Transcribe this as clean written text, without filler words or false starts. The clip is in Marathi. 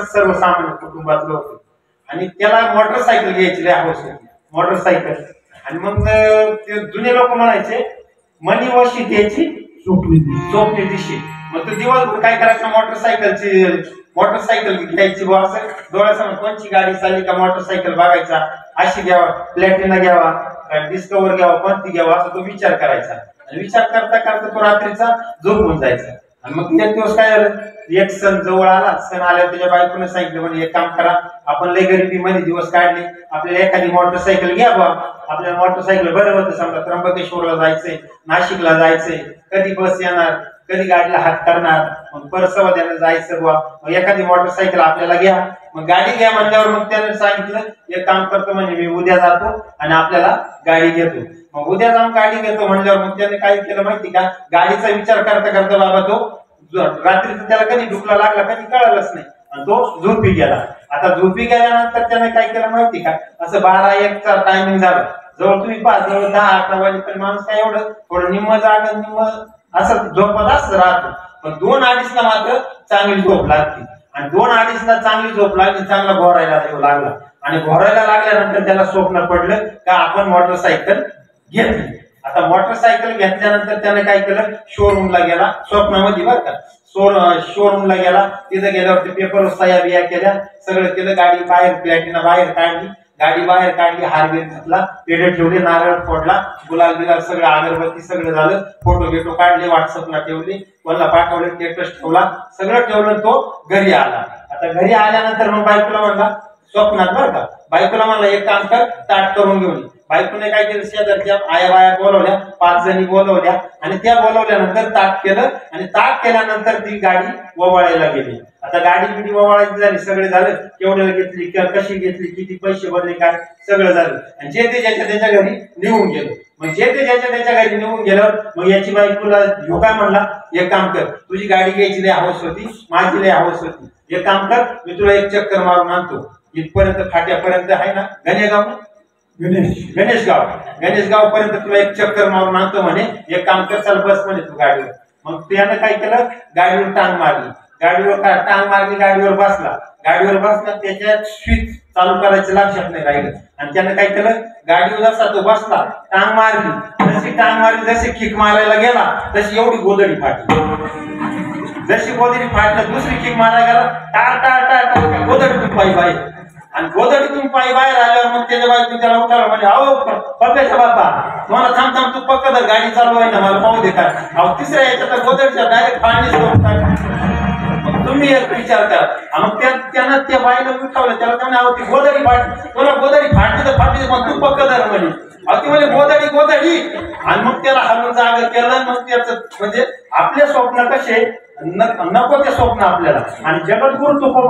सर्वसामान्य कुटुंबातलं होतं आणि त्याला मोटरसायकल घ्यायची लय हौस होती, मोटरसायकल. आणि मग ते जुने लोक म्हणायचे मनी वशी द्यायची सोपली दिशी. मग तो दिवसभर काय करायचं, मोटरसायकल घ्यायची बुवा, असं डोळ्यासमोर कोणची गाडी चालली का मोटरसायकल बघायचा, अशी घ्यावा, प्लॅटिना घ्यावा, डिस्कवर घ्यावा, कोणती घ्यावा, असं तो विचार करायचा. आणि विचार करता करता तो रात्रीचा झोपून जायचा. आणि मग एक दिवस काय झालं, एक सण जवळ आला. सण आल्यावर त्याच्या बायकोने सांगितलं म्हणजे एक काम करा, आपण लय गरिबी मध्ये दिवस काढले, आपल्याला एखादी मोटरसायकल घ्या बा. आपल्याला मोटरसायकल बरं होतं, समजा त्र्यंबकेश्वरला जायचंय, नाशिकला जायचंय, कधी बस येणार, कधी गाडीला हात करणार, मग परसवाद्याला जायचं बुवा, मग एखादी मोटरसायकल आपल्याला घ्या. मग गाडी घ्या म्हणल्यावर मग त्याने सांगितलं एक काम करतो म्हणजे मी उद्या जातो आणि आपल्याला गाडी घेतो. मग उद्या जाऊन गाडी घेतो म्हणल्यावर मग त्याने काय केलं माहिती का, गाडीचा विचार करता करता बाबा तो रात्रीचा त्याला कधी डुकला लागला कधी कळलंच नाही आणि तो झोपी गेला. आता झोपी गेल्यानंतर त्याने काय केलं माहिती का, असं 12-1चा टायमिंग झाला. जवळ तुम्ही 5 जवळ 10-11 वाजेपर्यंत माणूस काय एवढं थोडं निम्म जाग निम्म असं झोपत असं राहतो. पण 2-2:30ला मात्र चांगली झोप लागते आणि 2-2:30ला चांगली झोप लागली, चांगला घोरायला लागला. आणि घोरायला लागल्यानंतर त्याला स्वप्न पडलं का आपण मोटरसायकल घेतली. आता मोटरसायकल घेतल्यानंतर त्याने काय केलं, शोरूमला गेला, स्वप्नामध्ये बरं का, शोरूमला गेला. तिथे गेल्यावरती पेपर सह्या बिया केल्या, सगळं केलं. गाडी बाहेर, प्लॅटिना बाहेर काढली, गाडी बाहेर काढली, हारबीर घातला, पेढे ठेवले, नारळ फोडला, गुलाल बिलाल सगळं, अगरबत्ती सगळं झालं, फोटो बिटो काढले, व्हॉट्सअपला ठेवले, कोणाला पाठवले, स्टेटस ठेवला, सगळं ठेवलं. तो घरी आला. आता घरी आल्यानंतर मग बायकोला म्हणला, स्वप्नात बरं का, बायकोला म्हणला एक काम कर, ताट करून घेऊन. बायकोने काय केलं, शेजारच्या आया बाया बोलवल्या, 5 जणी बोलवल्या आणि त्या बोलवल्यानंतर ताट केलं आणि ताट केल्यानंतर ती गाडी ववाळायला गेली. आता गाडी बिडी ववाळायची झाली, सगळे झालं, केवढ्याला घेतली, कशी घेतली, किती पैसे भरले, काय सगळं झालं. आणि जे ते ज्याच्या त्याच्या घरी निघून गेलो. मग जे ते ज्याच्या त्याच्या घरी निघून गेल्यावर मग याची बायकोला ह्यो काय म्हणला, एक काम कर, तुझी गाडी घ्यायची लय हौस होती, माझी लय हौस होती, एक काम कर, मी तुला एक चक्कर मारून आणतो इथपर्यंत, फाट्यापर्यंत आहे ना गणेशगाव पर्यंत तुला एक चक्कर मारून आणतो म्हणे, एक काम कर, चल बस म्हणे तू गाडीवर. मग त्यानं काय केलं, गाडीवर टांग मारली, गाडीवर बसला, त्याच्या स्विच चालू करायचं लक्षात नाही राहिलं. आणि त्यानं काय केलं, गाडीवर जसा तो बसला, टांग मारली, जशी किक मारायला गेला तशी एवढी गोदडी फाटली. जशी गोदडी फाटलं, दुसरी किक मारायला गेला, टाळ गोदडीतून पायी बाहेर. आणि गोदडीतून पायी बाहेर आल्यावर मग त्याच्या बायको त्याला उठावलं, म्हणजे अहो पप्प्याचा बाप्पा, तुम्हाला थांब तू पक्का तर गाडी चालू आहे ना, मला पाहू दे काय. अहो तिसऱ्या याच्यात गोदडीच्या डायरेक्ट पाणीच करून टाक. तुम्ही एक विचार करा. मग त्यानं त्या बाईला उठावलं, त्याला त्याने ती गोदडी फाटली, तुला गोदडी फाटली तर फाटली, मग तू पक्का धर म्हणे. ती म्हणजे गोदडी. आणि मग त्याला हलून जागा केलं. मग त्याचं म्हणजे आपले स्वप्न कसे नको ते स्वप्न आपल्याला. आणि जगद्गुरु तुकोबा